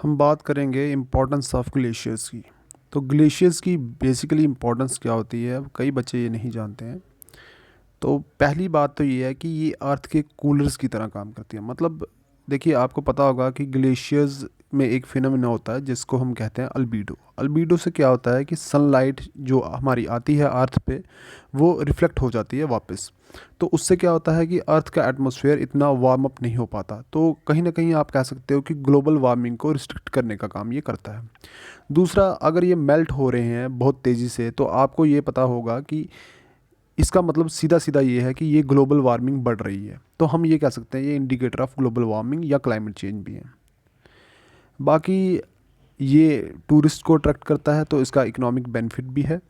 हम बात करेंगे इम्पोर्टेंस ऑफ ग्लेशियर्स की। तो ग्लेशियर्स की बेसिकली इम्पोर्टेंस क्या होती है, अब कई बच्चे ये नहीं जानते हैं। तो पहली बात तो ये है कि ये अर्थ के कूलर्स की तरह काम करती है। मतलब देखिए, आपको पता होगा कि ग्लेशियर्स में एक फिनोमेना होता है जिसको हम कहते हैं अल्बीडो। अल्बीडो से क्या होता है कि सनलाइट जो हमारी आती है अर्थ पे, वो रिफ्लेक्ट हो जाती है वापस। तो उससे क्या होता है कि अर्थ का एटमॉस्फेयर इतना वार्म अप नहीं हो पाता। तो कहीं ना कहीं आप कह सकते हो कि ग्लोबल वार्मिंग को रिस्ट्रिक्ट करने का काम ये करता है। दूसरा, अगर ये मेल्ट हो रहे हैं बहुत तेज़ी से, तो आपको ये पता होगा कि इसका मतलब सीधा सीधा ये है कि ये ग्लोबल वार्मिंग बढ़ रही है। तो हम ये कह सकते हैं ये इंडिकेटर ऑफ ग्लोबल वार्मिंग या क्लाइमेट चेंज भी है। बाकी ये टूरिस्ट को अट्रैक्ट करता है, तो इसका इकोनॉमिक बेनिफिट भी है।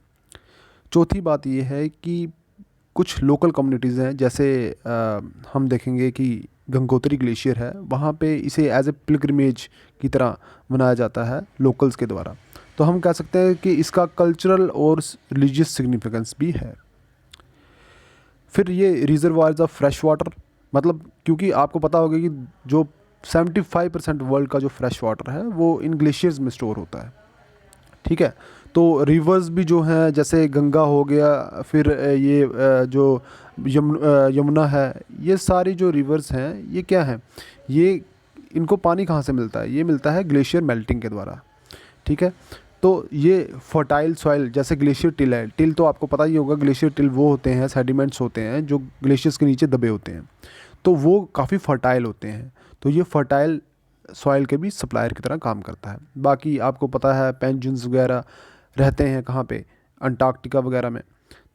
चौथी बात ये है कि कुछ लोकल कम्युनिटीज़ हैं, जैसे हम देखेंगे कि गंगोत्री ग्लेशियर है, वहाँ पे इसे एज ए पिलग्रिमेज की तरह मनाया जाता है लोकल्स के द्वारा। तो हम कह सकते हैं कि इसका कल्चरल और रिलीजियस सिग्निफिकेंस भी है। फिर ये रिजर्वायर्स ऑफ फ्रेश वाटर, मतलब क्योंकि आपको पता होगा कि जो 75% वर्ल्ड का जो फ्रेश वाटर है वो इन ग्लेशियर्स में स्टोर होता है। ठीक है। तो रिवर्स भी जो हैं, जैसे गंगा हो गया, फिर ये जो यमुना है, ये सारी जो रिवर्स हैं ये क्या हैं, ये इनको पानी कहाँ से मिलता है? ये मिलता है ग्लेशियर मेल्टिंग के द्वारा। ठीक है। तो ये फर्टाइल सॉइल, जैसे ग्लेशियर टिल है, टिल तो आपको पता ही होगा, ग्लेशियर टिल वो होते हैं, सेडिमेंट्स होते हैं जो ग्लेशियर्स के नीचे दबे होते हैं। तो वो काफ़ी फर्टाइल होते हैं। तो ये फर्टाइल सॉइल के भी सप्लायर की तरह काम करता है। बाकी आपको पता है पेंगुइन्स वगैरह रहते हैं कहाँ पे, अंटार्कटिका वगैरह में।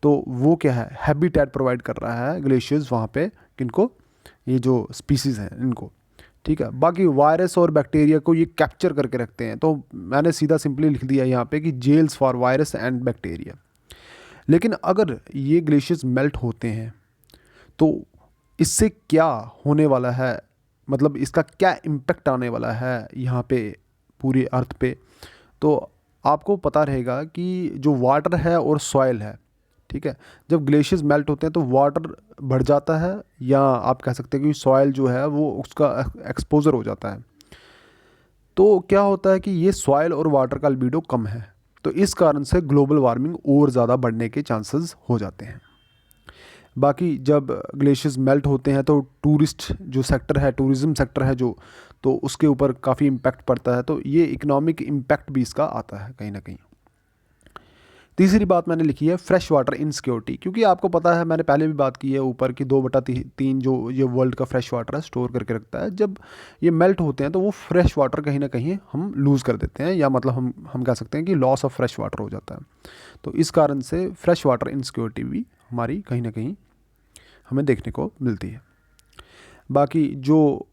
तो वो क्या है, हैबिटेट प्रोवाइड कर रहा है ग्लेशियर्स वहाँ पे, किनको, ये जो स्पीसीज़ हैं इनको। ठीक है। बाकी वायरस और बैक्टीरिया को ये कैप्चर करके रखते हैं। तो मैंने सीधा सिंपली लिख दिया यहाँ पे कि gels for virus and bacteria. लेकिन अगर ये ग्लेशियर्स मेल्ट होते हैं तो इससे क्या होने वाला है, मतलब इसका क्या इम्पेक्ट आने वाला है यहाँ पे पूरे अर्थ पे। तो आपको पता रहेगा कि जो वाटर है और सॉइल है, ठीक है, जब ग्लेशियर्स मेल्ट होते हैं तो वाटर बढ़ जाता है, या आप कह सकते हैं कि सॉइल जो है वो उसका एक्सपोजर हो जाता है। तो क्या होता है कि ये सॉइल और वाटर का अल्बीडो कम है, तो इस कारण से ग्लोबल वार्मिंग और ज़्यादा बढ़ने के चांसेस हो जाते हैं। बाकी जब ग्लेशियर्स मेल्ट होते हैं तो टूरिस्ट जो सेक्टर है, टूरिज़्म सेक्टर है जो, तो उसके ऊपर काफ़ी इम्पैक्ट पड़ता है। तो ये इकोनॉमिक इम्पैक्ट भी इसका आता है कहीं ना कहीं। तीसरी बात मैंने लिखी है फ्रेश वाटर इनसिक्योरिटी, क्योंकि आपको पता है, मैंने पहले भी बात की है ऊपर की, 2/3 जो ये वर्ल्ड का फ्रेश वाटर है स्टोर करके रखता है। जब ये मेल्ट होते हैं तो वो फ्रेश वाटर कहीं ना कहीं हम लूज़ कर देते हैं, या मतलब हम कह सकते हैं कि लॉस ऑफ फ्रेश वाटर हो जाता है। तो इस कारण से फ्रेश वाटर इनसिक्योरिटी भी हमारी कहीं ना कहीं हमें देखने को मिलती है। बाकी जो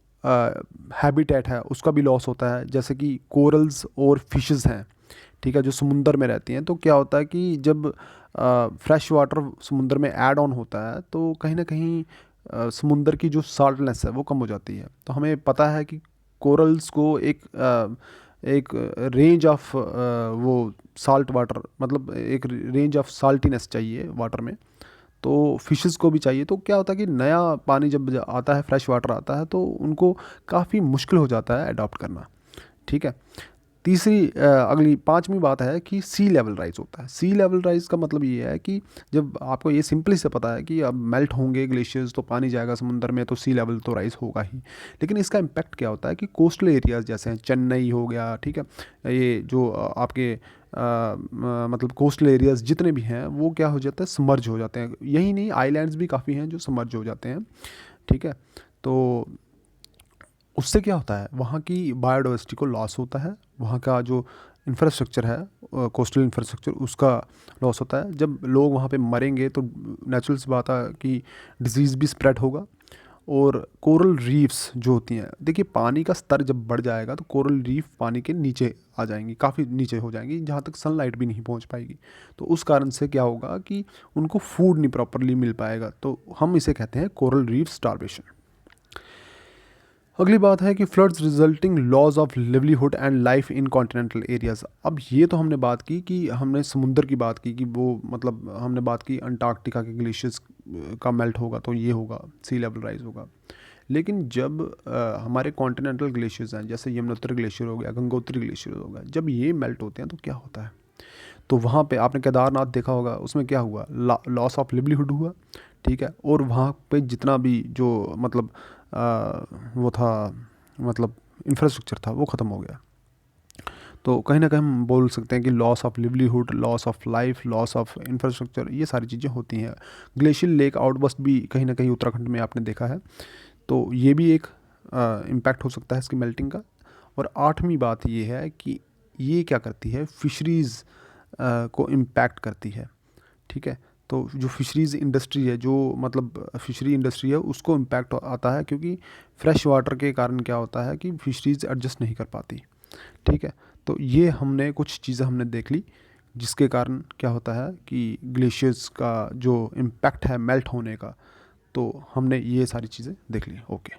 हैबिटेट है उसका भी लॉस होता है, जैसे कि कोरल्स और फिशेस हैं, ठीक है, जो समुंदर में रहती हैं। तो क्या होता है कि जब फ्रेश वाटर समुंदर में ऐड ऑन होता है तो कहीं ना कहीं समुंदर की जो साल्टनेस है वो कम हो जाती है। तो हमें पता है कि कोरल्स को एक रेंज ऑफ वो साल्ट वाटर, मतलब एक रेंज ऑफ साल्टीनेस चाहिए वाटर में। तो फिशेस को भी चाहिए। तो क्या होता है कि नया पानी जब आता है, फ्रेश वाटर आता है, तो उनको काफ़ी मुश्किल हो जाता है अडॉप्ट करना। ठीक है। अगली पांचवी बात है कि सी लेवल राइज होता है। सी लेवल राइज का मतलब ये है कि जब आपको ये सिंपली से पता है कि अब मेल्ट होंगे ग्लेशियर्स तो पानी जाएगा समुंदर में, तो सी लेवल तो राइज होगा ही। लेकिन इसका इम्पैक्ट क्या होता है कि कोस्टल एरियाज जैसे हैं, चेन्नई हो गया, ठीक है, ये जो आपके मतलब कोस्टल एरियाज जितने भी हैं वो क्या हो जाता है, समर्ज हो जाते हैं। यही नहीं, आइलैंड्स भी काफ़ी हैं जो समर्ज हो जाते हैं। ठीक है। तो उससे क्या होता है, वहाँ की बायोडाइवर्सिटी को लॉस होता है, वहाँ का जो इंफ्रास्ट्रक्चर है, कोस्टल इंफ्रास्ट्रक्चर, उसका लॉस होता है। जब लोग वहाँ पे मरेंगे तो नेचुरल सी बात है कि डिजीज़ भी स्प्रेड होगा। और कोरल रीफ्स जो होती हैं, देखिए पानी का स्तर जब बढ़ जाएगा तो कोरल रीफ पानी के नीचे आ जाएंगी, काफ़ी नीचे हो जाएंगी, जहाँ तक सनलाइट भी नहीं पहुँच पाएगी। तो उस कारण से क्या होगा कि उनको फूड नहीं प्रॉपरली मिल पाएगा। तो हम इसे कहते हैं कोरल रीफ स्टार्वेशन। अगली बात है कि floods resulting loss of livelihood and life in continental areas. अब ये तो हमने बात की कि हमने समुंदर की बात की कि वो, मतलब हमने बात की अंटार्कटिका के ग्लेशियर्स का मेल्ट होगा तो ये होगा, सी लेवल राइज होगा। लेकिन जब हमारे कॉन्टिनेंटल ग्लेशियर्स हैं, जैसे यमुनोत्री ग्लेशियर हो गया, गंगोत्री ग्लेशियर हो गया, जब ये मेल्ट होते हैं तो क्या होता है, तो वहाँ पे आपने केदारनाथ देखा होगा, उसमें क्या हुआ, लॉस ऑफ लिवलीहुड हुआ, ठीक है। और वहाँ पे जितना भी जो मतलब वो था, मतलब इंफ्रास्ट्रक्चर था, वो ख़त्म हो गया। तो कहीं ना कहीं हम बोल सकते हैं कि loss of livelihood, loss of life, loss of infrastructure, ये सारी चीज़ें होती हैं। ग्लेशियल लेक आउटबर्स्ट भी कहीं ना कहीं उत्तराखंड में आपने देखा है, तो ये भी एक इम्पैक्ट हो सकता है इसकी मेल्टिंग का। और आठवीं बात ये है कि ये क्या करती है, फिशरीज़ को इम्पैक्ट करती है, ठीक है। तो जो फिशरीज़ इंडस्ट्री है, जो मतलब फिशरी इंडस्ट्री है, उसको इम्पैक्ट आता है, क्योंकि फ्रेश वाटर के कारण क्या होता है कि फिशरीज़ एडजस्ट नहीं कर पाती, ठीक है। तो ये हमने कुछ चीज़ें हमने देख ली, जिसके कारण क्या होता है कि ग्लेशियर्स का जो इम्पैक्ट है मेल्ट होने का, तो हमने ये सारी चीज़ें देख ली। ओके।